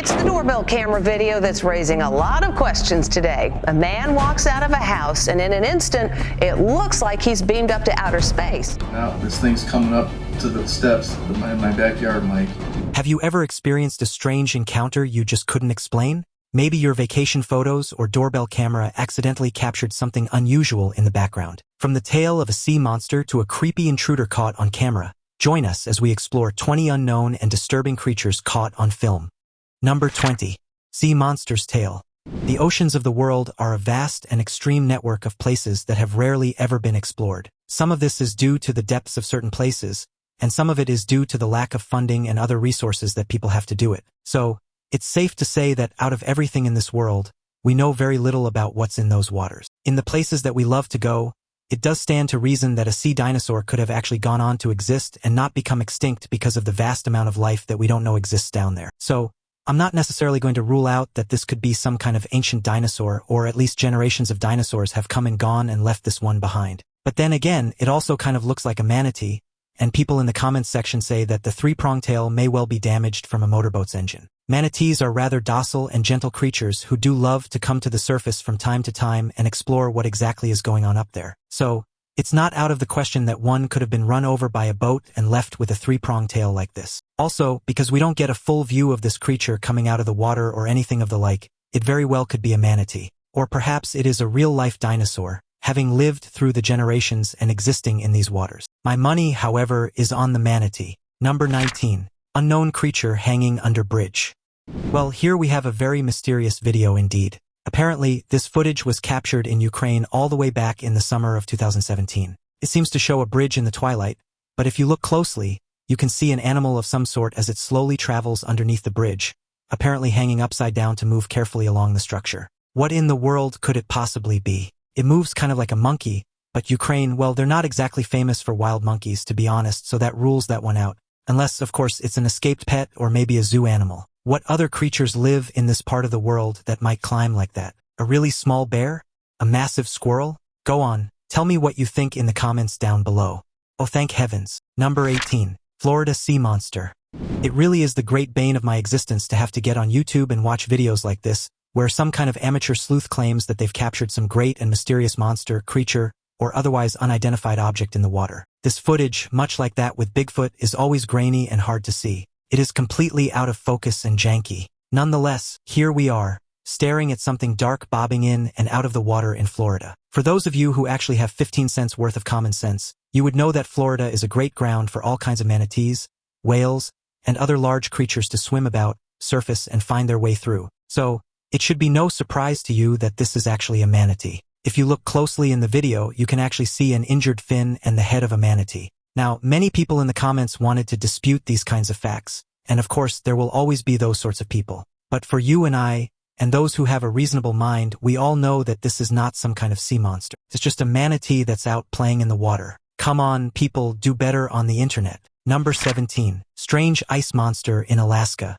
It's the doorbell camera video that's raising a lot of questions today. A man walks out of a house, and in an instant, it looks like he's beamed up to outer space. Now, this thing's coming up to the steps in my backyard, Mike. Have you ever experienced a strange encounter you just couldn't explain? Maybe your vacation photos or doorbell camera accidentally captured something unusual in the background. From the tale of a sea monster to a creepy intruder caught on camera, join us as we explore 20 unknown and disturbing creatures caught on film. Number 20. Sea Monster's Tale. The oceans of the world are a vast and extreme network of places that have rarely ever been explored. Some of this is due to the depths of certain places, and some of it is due to the lack of funding and other resources that people have to do it. So, it's safe to say that out of everything in this world, we know very little about what's in those waters. In the places that we love to go, it does stand to reason that a sea dinosaur could have actually gone on to exist and not become extinct because of the vast amount of life that we don't know exists down there. So, I'm not necessarily going to rule out that this could be some kind of ancient dinosaur, or at least generations of dinosaurs have come and gone and left this one behind. But then again, it also kind of looks like a manatee, and people in the comments section say that the three-pronged tail may well be damaged from a motorboat's engine. Manatees are rather docile and gentle creatures who do love to come to the surface from time to time and explore what exactly is going on up there. So, it's not out of the question that one could have been run over by a boat and left with a three-pronged tail like this. Also, because we don't get a full view of this creature coming out of the water or anything of the like, it very well could be a manatee. Or perhaps it is a real-life dinosaur, having lived through the generations and existing in these waters. My money, however, is on the manatee. Number 19. Unknown creature hanging under bridge. Well, here we have a very mysterious video indeed. Apparently, this footage was captured in Ukraine all the way back in the summer of 2017. It seems to show a bridge in the twilight, but if you look closely, you can see an animal of some sort as it slowly travels underneath the bridge, apparently hanging upside down to move carefully along the structure. What in the world could it possibly be? It moves kind of like a monkey, but Ukraine, well, they're not exactly famous for wild monkeys, to be honest, so that rules that one out. Unless, of course, it's an escaped pet or maybe a zoo animal. What other creatures live in this part of the world that might climb like that? A really small bear? A massive squirrel? Go on, tell me what you think in the comments down below. Oh, thank heavens. Number 18. Florida Sea Monster. It really is the great bane of my existence to have to get on YouTube and watch videos like this, where some kind of amateur sleuth claims that they've captured some great and mysterious monster, creature, or otherwise unidentified object in the water. This footage, much like that with Bigfoot, is always grainy and hard to see. It is completely out of focus and janky. Nonetheless, here we are, staring at something dark bobbing in and out of the water in Florida. For those of you who actually have 15 cents worth of common sense, you would know that Florida is a great ground for all kinds of manatees, whales, and other large creatures to swim about, surface, and find their way through. So, it should be no surprise to you that this is actually a manatee. If you look closely in the video, you can actually see an injured fin and the head of a manatee. Now, many people in the comments wanted to dispute these kinds of facts, and of course there will always be those sorts of people. But for you and I, and those who have a reasonable mind, we all know that this is not some kind of sea monster. It's just a manatee that's out playing in the water. Come on, people, do better on the internet. Number 17. Strange ice monster in Alaska.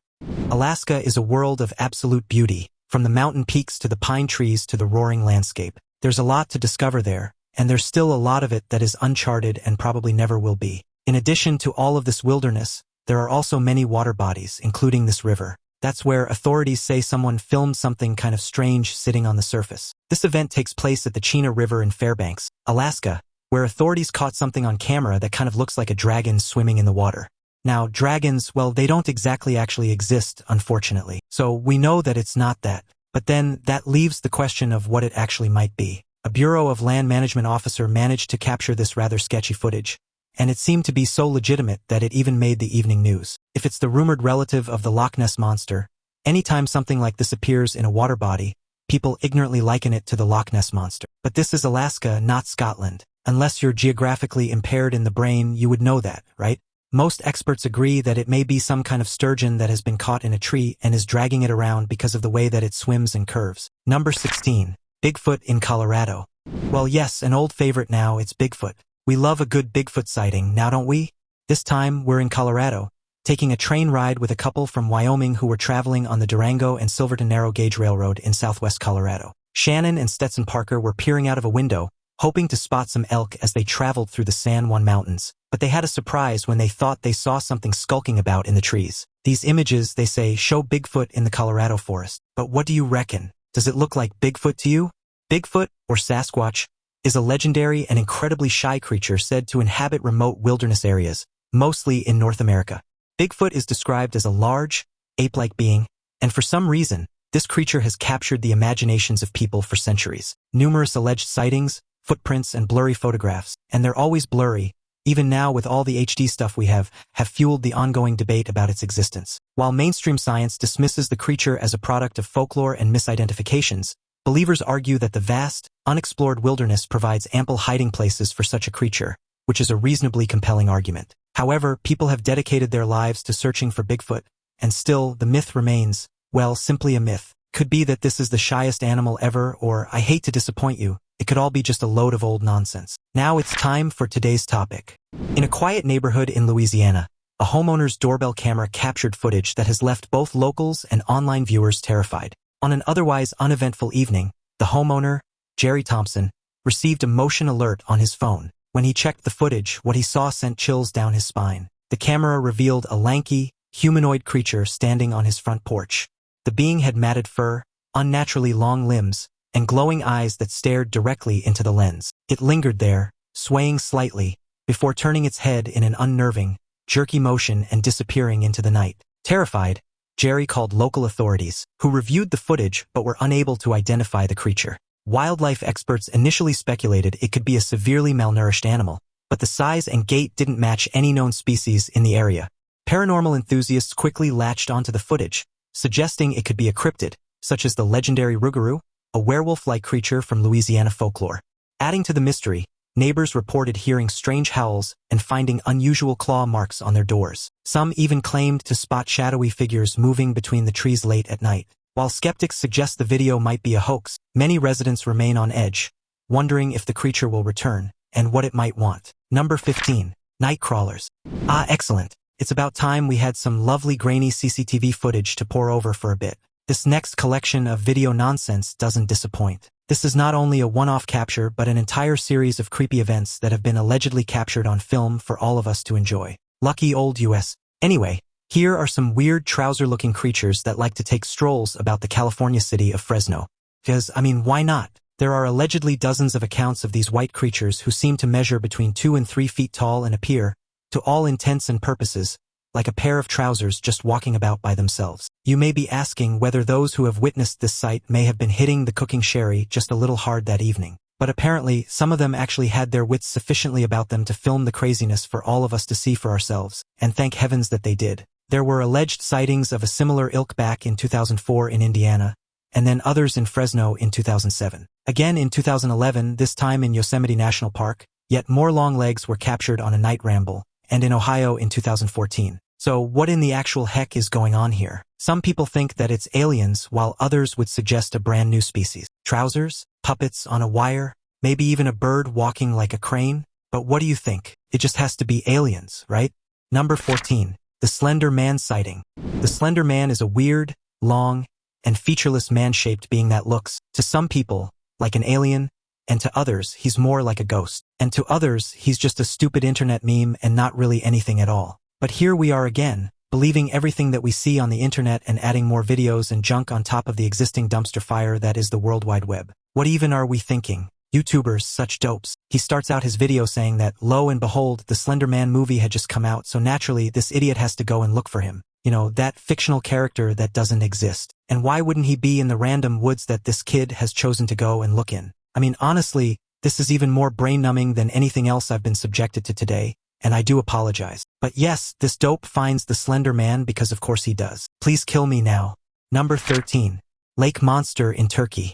Alaska is a world of absolute beauty, from the mountain peaks to the pine trees to the roaring landscape. There's a lot to discover there, and there's still a lot of it that is uncharted and probably never will be. In addition to all of this wilderness, there are also many water bodies, including this river. That's where authorities say someone filmed something kind of strange sitting on the surface. This event takes place at the Chena River in Fairbanks, Alaska, where authorities caught something on camera that kind of looks like a dragon swimming in the water. Now, dragons, well, they don't exactly actually exist, unfortunately. So we know that it's not that. But then that leaves the question of what it actually might be. A Bureau of Land Management officer managed to capture this rather sketchy footage, and it seemed to be so legitimate that it even made the evening news. If it's the rumored relative of the Loch Ness Monster, anytime something like this appears in a water body, people ignorantly liken it to the Loch Ness Monster. But this is Alaska, not Scotland. Unless you're geographically impaired in the brain, you would know that, right? Most experts agree that it may be some kind of sturgeon that has been caught in a tree and is dragging it around because of the way that it swims and curves. Number 16. Bigfoot in Colorado. Well, yes, an old favorite now, it's Bigfoot. We love a good Bigfoot sighting, now don't we? This time, we're in Colorado, taking a train ride with a couple from Wyoming who were traveling on the Durango and Silverton Narrow Gauge Railroad in southwest Colorado. Shannon and Stetson Parker were peering out of a window, hoping to spot some elk as they traveled through the San Juan Mountains, but they had a surprise when they thought they saw something skulking about in the trees. These images, they say, show Bigfoot in the Colorado forest. But what do you reckon? Does it look like Bigfoot to you? Bigfoot, or Sasquatch, is a legendary and incredibly shy creature said to inhabit remote wilderness areas, mostly in North America. Bigfoot is described as a large, ape-like being, and for some reason, this creature has captured the imaginations of people for centuries. Numerous alleged sightings, footprints, and blurry photographs, and they're always blurry, even now with all the HD stuff we have fueled the ongoing debate about its existence. While mainstream science dismisses the creature as a product of folklore and misidentifications, believers argue that the vast, unexplored wilderness provides ample hiding places for such a creature, which is a reasonably compelling argument. However, people have dedicated their lives to searching for Bigfoot, and still, the myth remains, well, simply a myth. Could be that this is the shyest animal ever, or, I hate to disappoint you, it could all be just a load of old nonsense. Now it's time for today's topic. In a quiet neighborhood in Louisiana, a homeowner's doorbell camera captured footage that has left both locals and online viewers terrified. On an otherwise uneventful evening, the homeowner, Jerry Thompson, received a motion alert on his phone. When he checked the footage, what he saw sent chills down his spine. The camera revealed a lanky, humanoid creature standing on his front porch. The being had matted fur, unnaturally long limbs, and glowing eyes that stared directly into the lens. It lingered there, swaying slightly, before turning its head in an unnerving, jerky motion and disappearing into the night. Terrified, Jerry called local authorities, who reviewed the footage but were unable to identify the creature. Wildlife experts initially speculated it could be a severely malnourished animal, but the size and gait didn't match any known species in the area. Paranormal enthusiasts quickly latched onto the footage, suggesting it could be a cryptid, such as the legendary rougarou, a werewolf-like creature from Louisiana folklore. Adding to the mystery, neighbors reported hearing strange howls and finding unusual claw marks on their doors. Some even claimed to spot shadowy figures moving between the trees late at night. While skeptics suggest the video might be a hoax, many residents remain on edge, wondering if the creature will return and what it might want. Number 15. Nightcrawlers. Ah, excellent. It's about time we had some lovely grainy CCTV footage to pore over for a bit. This next collection of video nonsense doesn't disappoint. This is not only a one-off capture but an entire series of creepy events that have been allegedly captured on film for all of us to enjoy. Lucky old US. Anyway, here are some weird trouser-looking creatures that like to take strolls about the California city of Fresno. Because, why not? There are allegedly dozens of accounts of these white creatures who seem to measure between 2 and 3 feet tall and appear, to all intents and purposes, like a pair of trousers just walking about by themselves. You may be asking whether those who have witnessed this sight may have been hitting the cooking sherry just a little hard that evening. But apparently, some of them actually had their wits sufficiently about them to film the craziness for all of us to see for ourselves, and thank heavens that they did. There were alleged sightings of a similar ilk back in 2004 in Indiana, and then others in Fresno in 2007. Again in 2011, this time in Yosemite National Park, yet more long legs were captured on a night ramble, and in Ohio in 2014. So what in the actual heck is going on here? Some people think that it's aliens, while others would suggest a brand new species. Trousers? Puppets on a wire? Maybe even a bird walking like a crane? But what do you think? It just has to be aliens, right? Number 14. The Slender Man sighting. The Slender Man is a weird, long, and featureless man-shaped being that looks, to some people, like an alien, and to others, he's more like a ghost. And to others, he's just a stupid internet meme and not really anything at all. But here we are again, believing everything that we see on the internet and adding more videos and junk on top of the existing dumpster fire that is the World Wide Web. What even are we thinking? YouTubers, such dopes. He starts out his video saying that, lo and behold, the Slender Man movie had just come out, so naturally this idiot has to go and look for him. You know, that fictional character that doesn't exist. And why wouldn't he be in the random woods that this kid has chosen to go and look in? Honestly, this is even more brain-numbing than anything else I've been subjected to today, and I do apologize. But yes, this dope finds the Slender Man because of course he does. Please kill me now. Number 13. Lake Monster in Turkey.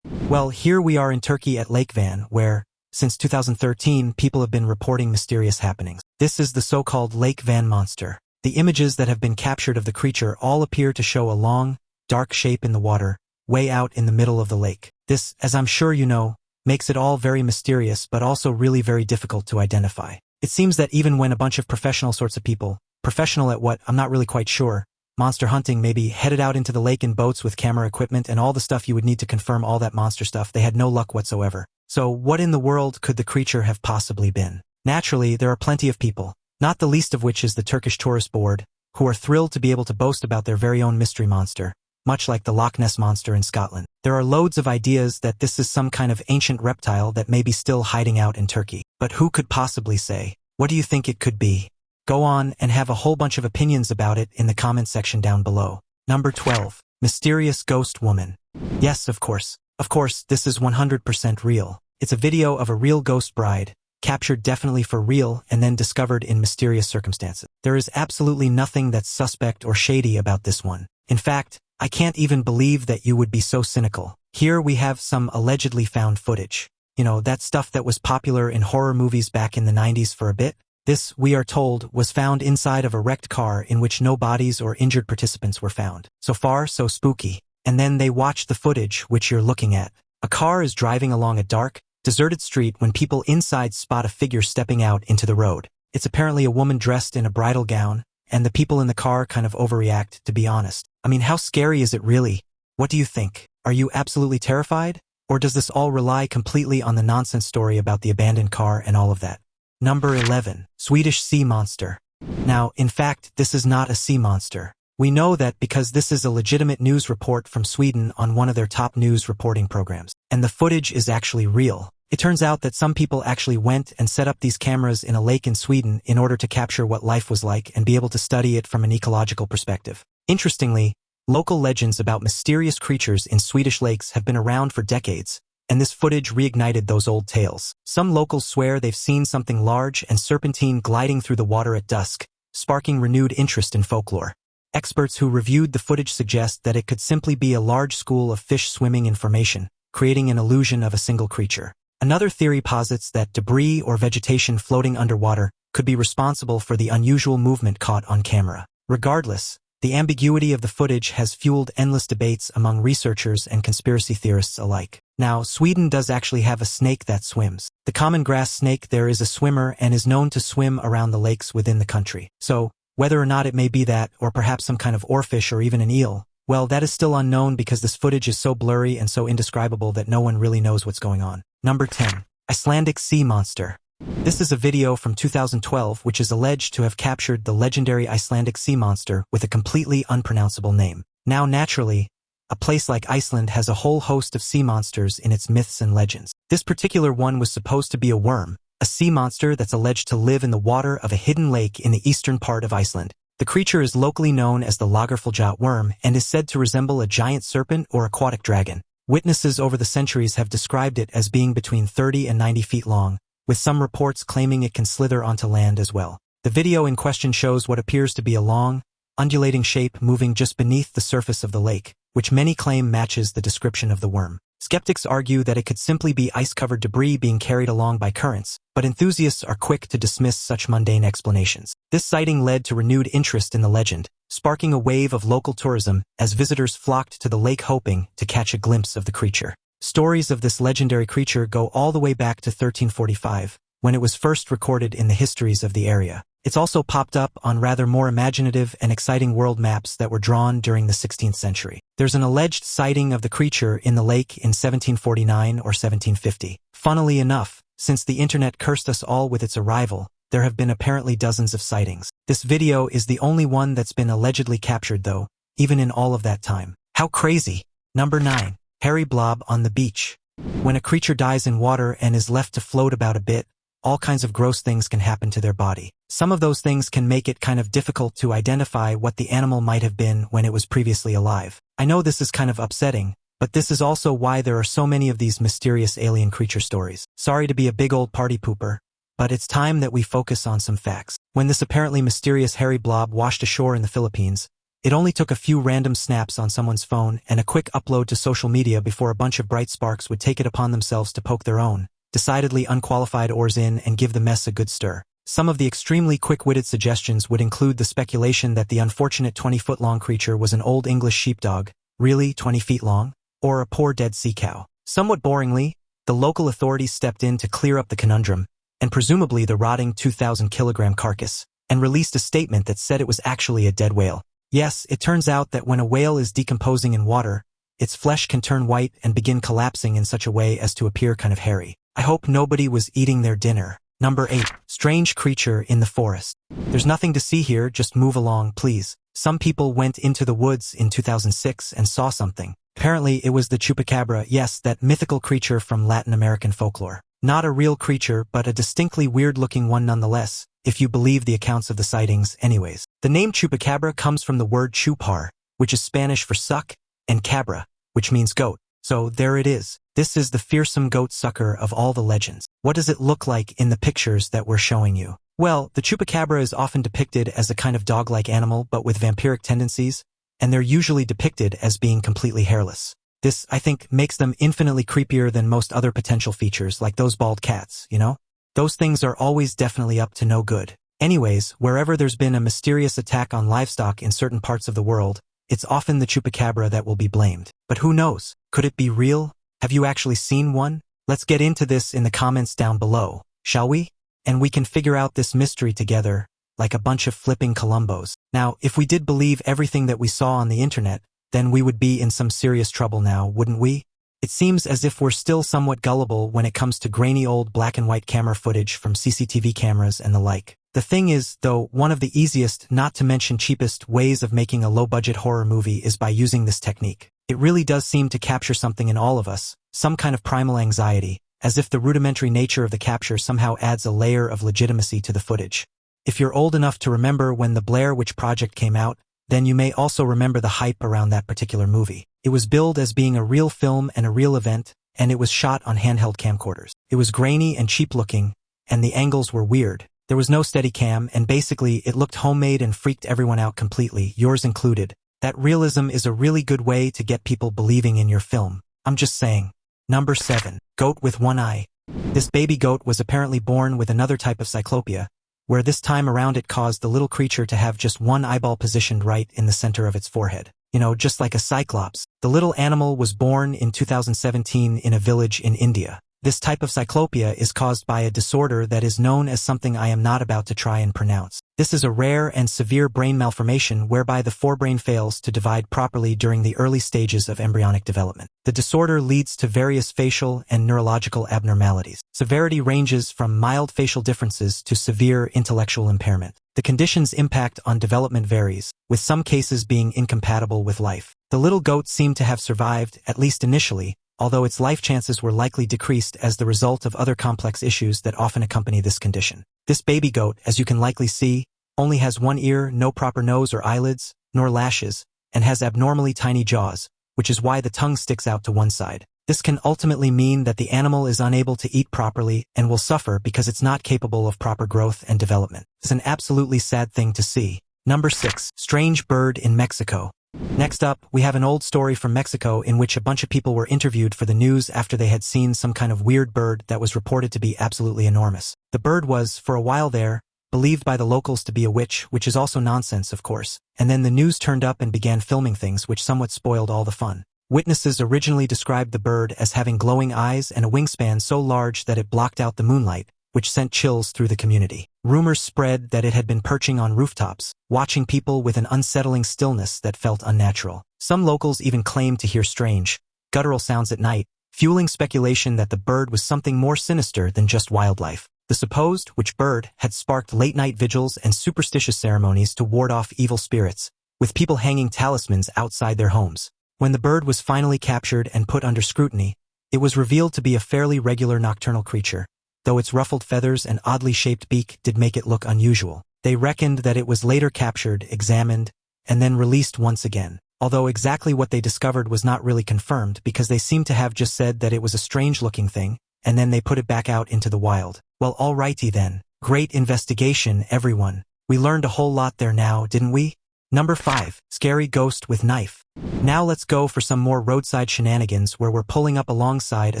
Well, here we are in Turkey at Lake Van, where, since 2013, people have been reporting mysterious happenings. This is the so-called Lake Van monster. The images that have been captured of the creature all appear to show a long, dark shape in the water, way out in the middle of the lake. This, as I'm sure you know, makes it all very mysterious but also really very difficult to identify. It seems that even when a bunch of professional sorts of people, professional at what, I'm not really quite sure, monster hunting maybe headed out into the lake in boats with camera equipment and all the stuff you would need to confirm all that monster stuff, they had no luck whatsoever. So what in the world could the creature have possibly been? Naturally, there are plenty of people, not the least of which is the Turkish Tourist Board, who are thrilled to be able to boast about their very own mystery monster, much like the Loch Ness Monster in Scotland. There are loads of ideas that this is some kind of ancient reptile that may be still hiding out in Turkey. But who could possibly say? What do you think it could be? Go on and have a whole bunch of opinions about it in the comment section down below. Number 12. Mysterious Ghost Woman. Yes, of course. Of course, this is 100% real. It's a video of a real ghost bride, captured definitely for real and then discovered in mysterious circumstances. There is absolutely nothing that's suspect or shady about this one. In fact, I can't even believe that you would be so cynical. Here we have some allegedly found footage. You know, that stuff that was popular in horror movies back in the 90s for a bit? This, we are told, was found inside of a wrecked car in which no bodies or injured participants were found. So far, so spooky. And then they watch the footage which you're looking at. A car is driving along a dark, deserted street when people inside spot a figure stepping out into the road. It's apparently a woman dressed in a bridal gown, and the people in the car kind of overreact, to be honest. I mean, how scary is it really? What do you think? Are you absolutely terrified? Or does this all rely completely on the nonsense story about the abandoned car and all of that? Number 11. Swedish Sea Monster. Now, in fact, this is not a sea monster. We know that because this is a legitimate news report from Sweden on one of their top news reporting programs. And the footage is actually real. It turns out that some people actually went and set up these cameras in a lake in Sweden in order to capture what life was like and be able to study it from an ecological perspective. Interestingly, local legends about mysterious creatures in Swedish lakes have been around for decades, and this footage reignited those old tales. Some locals swear they've seen something large and serpentine gliding through the water at dusk, sparking renewed interest in folklore. Experts who reviewed the footage suggest that it could simply be a large school of fish swimming in formation, creating an illusion of a single creature. Another theory posits that debris or vegetation floating underwater could be responsible for the unusual movement caught on camera. Regardless, the ambiguity of the footage has fueled endless debates among researchers and conspiracy theorists alike. Now, Sweden does actually have a snake that swims. The common grass snake there is a swimmer and is known to swim around the lakes within the country. So, whether or not it may be that, or perhaps some kind of oarfish or even an eel, well, that is still unknown because this footage is so blurry and so indescribable that no one really knows what's going on. Number 10. Icelandic Sea Monster. This is a video from 2012 which is alleged to have captured the legendary Icelandic sea monster with a completely unpronounceable name. Now, naturally, a place like Iceland has a whole host of sea monsters in its myths and legends. This particular one was supposed to be a worm, a sea monster that's alleged to live in the water of a hidden lake in the eastern part of Iceland. The creature is locally known as the Lagerfjöldjat worm and is said to resemble a giant serpent or aquatic dragon. Witnesses over the centuries have described it as being between 30 and 90 feet long, with some reports claiming it can slither onto land as well. The video in question shows what appears to be a long, undulating shape moving just beneath the surface of the lake, which many claim matches the description of the worm. Skeptics argue that it could simply be ice-covered debris being carried along by currents, but enthusiasts are quick to dismiss such mundane explanations. This sighting led to renewed interest in the legend, sparking a wave of local tourism as visitors flocked to the lake hoping to catch a glimpse of the creature. Stories of this legendary creature go all the way back to 1345, when it was first recorded in the histories of the area. It's also popped up on rather more imaginative and exciting world maps that were drawn during the 16th century. There's an alleged sighting of the creature in the lake in 1749 or 1750. Funnily enough, since the internet cursed us all with its arrival, there have been apparently dozens of sightings. This video is the only one that's been allegedly captured though, even in all of that time. How crazy! Number 9. Hairy Blob on the Beach. When a creature dies in water and is left to float about a bit, all kinds of gross things can happen to their body. Some of those things can make it kind of difficult to identify what the animal might have been when it was previously alive. I know this is kind of upsetting, but this is also why there are so many of these mysterious alien creature stories. Sorry to be a big old party pooper, but it's time that we focus on some facts. When this apparently mysterious hairy blob washed ashore in the Philippines, it only took a few random snaps on someone's phone and a quick upload to social media before a bunch of bright sparks would take it upon themselves to poke their own, decidedly unqualified oars in and give the mess a good stir. Some of the extremely quick-witted suggestions would include the speculation that the unfortunate 20-foot-long creature was an old English sheepdog, really 20 feet long, or a poor dead sea cow. Somewhat boringly, the local authorities stepped in to clear up the conundrum, and presumably the rotting 2,000-kilogram carcass, and released a statement that said it was actually a dead whale. Yes, it turns out that when a whale is decomposing in water, its flesh can turn white and begin collapsing in such a way as to appear kind of hairy. I hope nobody was eating their dinner. Number 8. Strange creature in the forest. There's nothing to see here, just move along, please. Some people went into the woods in 2006 and saw something. Apparently it was the Chupacabra, yes, that mythical creature from Latin American folklore. Not a real creature, but a distinctly weird-looking one nonetheless, if you believe the accounts of the sightings anyways. The name Chupacabra comes from the word chupar, which is Spanish for suck, and cabra, which means goat. So there it is. This is the fearsome goat sucker of all the legends. What does it look like in the pictures that we're showing you? Well, the Chupacabra is often depicted as a kind of dog-like animal but with vampiric tendencies, and they're usually depicted as being completely hairless. This, I think, makes them infinitely creepier than most other potential features, like those bald cats, you know? Those things are always definitely up to no good. Anyways, wherever there's been a mysterious attack on livestock in certain parts of the world, it's often the Chupacabra that will be blamed. But who knows? Could it be real? Have you actually seen one? Let's get into this in the comments down below, shall we? And we can figure out this mystery together, like a bunch of flipping Columbos. Now, if we did believe everything that we saw on the internet, then we would be in some serious trouble now, wouldn't we? It seems as if we're still somewhat gullible when it comes to grainy old black and white camera footage from CCTV cameras and the like. The thing is, though, one of the easiest, not to mention cheapest, ways of making a low-budget horror movie is by using this technique. It really does seem to capture something in all of us, some kind of primal anxiety, as if the rudimentary nature of the capture somehow adds a layer of legitimacy to the footage. If you're old enough to remember when the Blair Witch Project came out, then you may also remember the hype around that particular movie. It was billed as being a real film and a real event, and it was shot on handheld camcorders. It was grainy and cheap-looking, and the angles were weird. There was no Steadicam, and basically it looked homemade and freaked everyone out completely, yours included. That realism is a really good way to get people believing in your film. I'm just saying. Number 7. Goat with one eye. This baby goat was apparently born with another type of cyclopia, where this time around it caused the little creature to have just one eyeball positioned right in the center of its forehead. You know, just like a Cyclops. The little animal was born in 2017 in a village in India. This type of cyclopia is caused by a disorder that is known as something I am not about to try and pronounce. This is a rare and severe brain malformation whereby the forebrain fails to divide properly during the early stages of embryonic development. The disorder leads to various facial and neurological abnormalities. Severity ranges from mild facial differences to severe intellectual impairment. The condition's impact on development varies, with some cases being incompatible with life. The little goat seemed to have survived, at least initially, although its life chances were likely decreased as the result of other complex issues that often accompany this condition. This baby goat, as you can likely see, only has one ear, no proper nose or eyelids, nor lashes, and has abnormally tiny jaws, which is why the tongue sticks out to one side. This can ultimately mean that the animal is unable to eat properly and will suffer because it's not capable of proper growth and development. It's an absolutely sad thing to see. Number 6. Strange bird in Mexico. Next up, we have an old story from Mexico in which a bunch of people were interviewed for the news after they had seen some kind of weird bird that was reported to be absolutely enormous. The bird was, for a while there, believed by the locals to be a witch, which is also nonsense, of course. And then the news turned up and began filming things, which somewhat spoiled all the fun. Witnesses originally described the bird as having glowing eyes and a wingspan so large that it blocked out the moonlight, which sent chills through the community. Rumors spread that it had been perching on rooftops, watching people with an unsettling stillness that felt unnatural. Some locals even claimed to hear strange, guttural sounds at night, fueling speculation that the bird was something more sinister than just wildlife. The supposed witch bird had sparked late-night vigils and superstitious ceremonies to ward off evil spirits, with people hanging talismans outside their homes. When the bird was finally captured and put under scrutiny, it was revealed to be a fairly regular nocturnal creature, though its ruffled feathers and oddly shaped beak did make it look unusual. They reckoned that it was later captured, examined, and then released once again, although exactly what they discovered was not really confirmed because they seemed to have just said that it was a strange-looking thing, and then they put it back out into the wild. Well, alrighty then. Great investigation, everyone. We learned a whole lot there now, didn't we? Number 5. Scary ghost with knife. Now let's go for some more roadside shenanigans where we're pulling up alongside a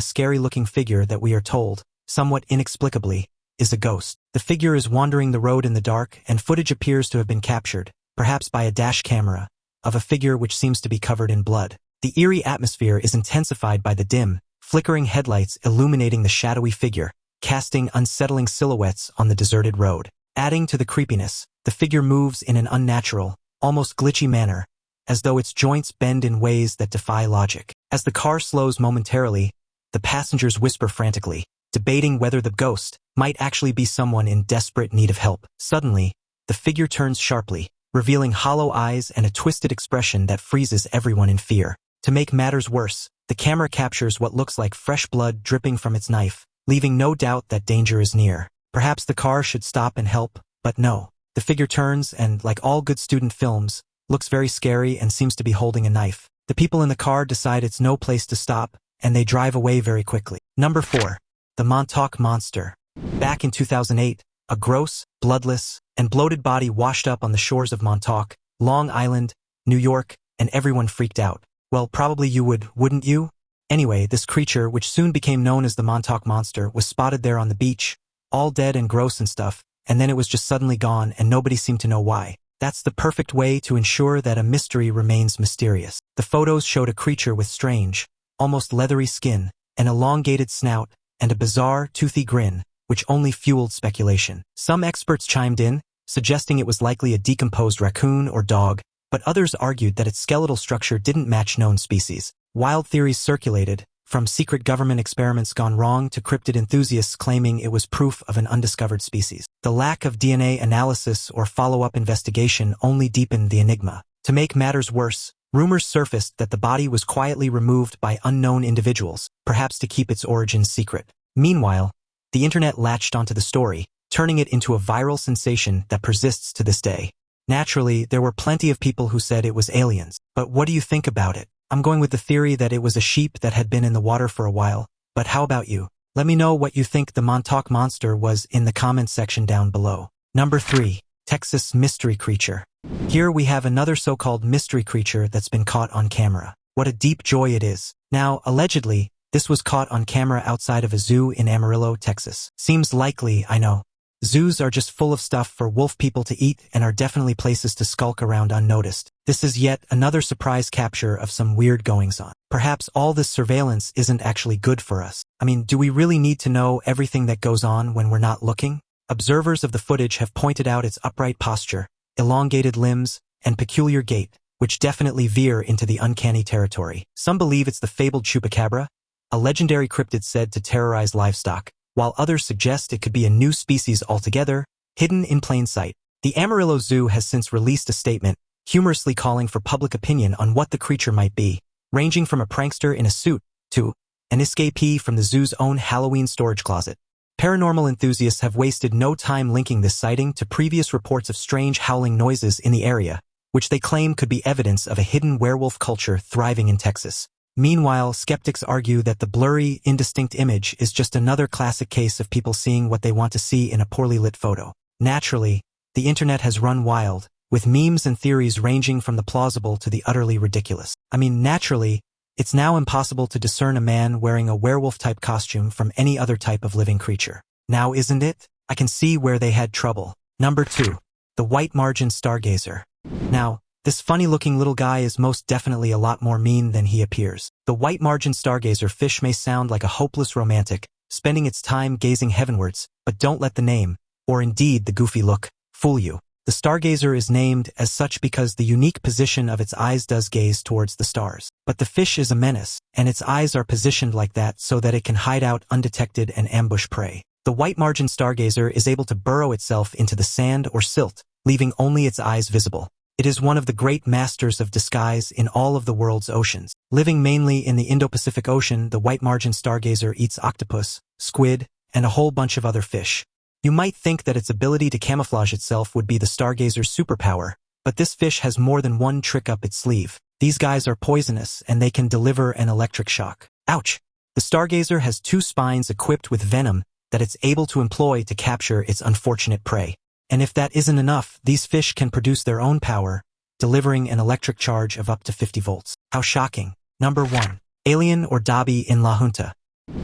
scary-looking figure that we are told, somewhat inexplicably, is a ghost. The figure is wandering the road in the dark, and footage appears to have been captured, perhaps by a dash camera, of a figure which seems to be covered in blood. The eerie atmosphere is intensified by the dim, flickering headlights illuminating the shadowy figure, casting unsettling silhouettes on the deserted road. Adding to the creepiness, the figure moves in an unnatural, almost glitchy manner, as though its joints bend in ways that defy logic. As the car slows momentarily, the passengers whisper frantically, debating whether the ghost might actually be someone in desperate need of help. Suddenly, the figure turns sharply, revealing hollow eyes and a twisted expression that freezes everyone in fear. To make matters worse, the camera captures what looks like fresh blood dripping from its knife, leaving no doubt that danger is near. Perhaps the car should stop and help, but no. The figure turns and, like all good student films, looks very scary and seems to be holding a knife. The people in the car decide it's no place to stop, and they drive away very quickly. Number 4. The Montauk Monster. Back in 2008, a gross, bloodless, and bloated body washed up on the shores of Montauk, Long Island, New York, and everyone freaked out. Well, probably you would, wouldn't you? Anyway, this creature, which soon became known as the Montauk Monster, was spotted there on the beach, all dead and gross and stuff, and then it was just suddenly gone and nobody seemed to know why. That's the perfect way to ensure that a mystery remains mysterious. The photos showed a creature with strange, almost leathery skin, an elongated snout, and a bizarre, toothy grin, which only fueled speculation. Some experts chimed in, suggesting it was likely a decomposed raccoon or dog, but others argued that its skeletal structure didn't match known species. Wild theories circulated, from secret government experiments gone wrong to cryptid enthusiasts claiming it was proof of an undiscovered species. The lack of DNA analysis or follow-up investigation only deepened the enigma. To make matters worse, rumors surfaced that the body was quietly removed by unknown individuals, perhaps to keep its origins secret. Meanwhile, the internet latched onto the story, turning it into a viral sensation that persists to this day. Naturally, there were plenty of people who said it was aliens. But what do you think about it? I'm going with the theory that it was a sheep that had been in the water for a while. But how about you? Let me know what you think the Montauk Monster was in the comments section down below. Number 3. Texas Mystery Creature. Here we have another so-called mystery creature that's been caught on camera. What a deep joy it is. Now, allegedly, this was caught on camera outside of a zoo in Amarillo, Texas. Seems likely, I know. Zoos are just full of stuff for wolf people to eat and are definitely places to skulk around unnoticed. This is yet another surprise capture of some weird goings-on. Perhaps all this surveillance isn't actually good for us. I mean, do we really need to know everything that goes on when we're not looking? Observers of the footage have pointed out its upright posture, elongated limbs, and peculiar gait, which definitely veer into the uncanny territory. Some believe it's the fabled Chupacabra, a legendary cryptid said to terrorize livestock, while others suggest it could be a new species altogether, hidden in plain sight. The Amarillo Zoo has since released a statement, humorously calling for public opinion on what the creature might be, ranging from a prankster in a suit to an escapee from the zoo's own Halloween storage closet. Paranormal enthusiasts have wasted no time linking this sighting to previous reports of strange howling noises in the area, which they claim could be evidence of a hidden werewolf culture thriving in Texas. Meanwhile, skeptics argue that the blurry, indistinct image is just another classic case of people seeing what they want to see in a poorly lit photo. Naturally, the internet has run wild, with memes and theories ranging from the plausible to the utterly ridiculous. I mean, naturally, it's now impossible to discern a man wearing a werewolf-type costume from any other type of living creature. Now, isn't it? I can see where they had trouble. Number 2. The White Margin Stargazer. Now, this funny-looking little guy is most definitely a lot more mean than he appears. The white margin stargazer fish may sound like a hopeless romantic, spending its time gazing heavenwards, but don't let the name, or indeed the goofy look, fool you. The stargazer is named as such because the unique position of its eyes does gaze towards the stars. But the fish is a menace, and its eyes are positioned like that so that it can hide out undetected and ambush prey. The white margin stargazer is able to burrow itself into the sand or silt, leaving only its eyes visible. It is one of the great masters of disguise in all of the world's oceans. Living mainly in the Indo-Pacific Ocean, the white margin stargazer eats octopus, squid, and a whole bunch of other fish. You might think that its ability to camouflage itself would be the stargazer's superpower, but this fish has more than one trick up its sleeve. These guys are poisonous and they can deliver an electric shock. Ouch! The stargazer has 2 spines equipped with venom that it's able to employ to capture its unfortunate prey. And if that isn't enough, these fish can produce their own power, delivering an electric charge of up to 50 volts. How shocking. Number 1. Alien or Dobby in La Junta.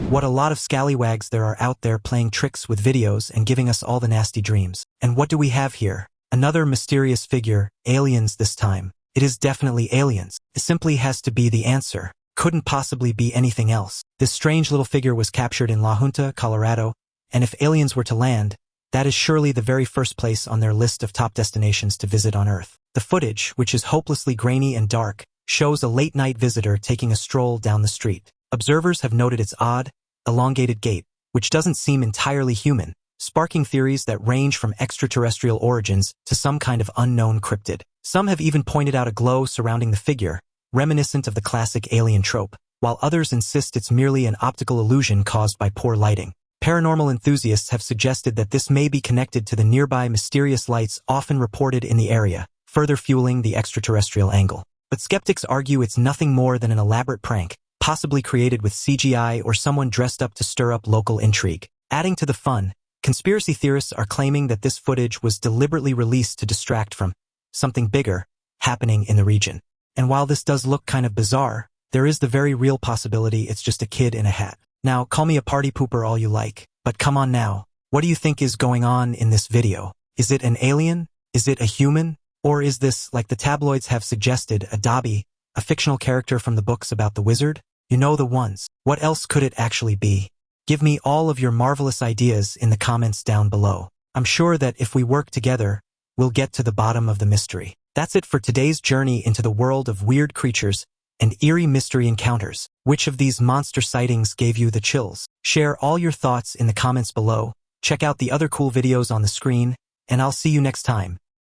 What a lot of scallywags there are out there playing tricks with videos and giving us all the nasty dreams. And what do we have here? Another mysterious figure, aliens this time. It is definitely aliens. It simply has to be the answer. Couldn't possibly be anything else. This strange little figure was captured in La Junta, Colorado, and if aliens were to land, that is surely the very first place on their list of top destinations to visit on Earth. The footage, which is hopelessly grainy and dark, shows a late-night visitor taking a stroll down the street. Observers have noted its odd, elongated gait, which doesn't seem entirely human, sparking theories that range from extraterrestrial origins to some kind of unknown cryptid. Some have even pointed out a glow surrounding the figure, reminiscent of the classic alien trope, while others insist it's merely an optical illusion caused by poor lighting. Paranormal enthusiasts have suggested that this may be connected to the nearby mysterious lights often reported in the area, further fueling the extraterrestrial angle. But skeptics argue it's nothing more than an elaborate prank, possibly created with CGI or someone dressed up to stir up local intrigue. Adding to the fun, conspiracy theorists are claiming that this footage was deliberately released to distract from something bigger happening in the region. And while this does look kind of bizarre, there is the very real possibility it's just a kid in a hat. Now, call me a party pooper all you like, but come on now. What do you think is going on in this video? Is it an alien? Is it a human? Or is this, like the tabloids have suggested, a Dobby, a fictional character from the books about the wizard? You know the ones. What else could it actually be? Give me all of your marvelous ideas in the comments down below. I'm sure that if we work together, we'll get to the bottom of the mystery. That's it for today's journey into the world of weird creatures and eerie mystery encounters. Which of these monster sightings gave you the chills? Share all your thoughts in the comments below. Check out the other cool videos on the screen, and I'll see you next time.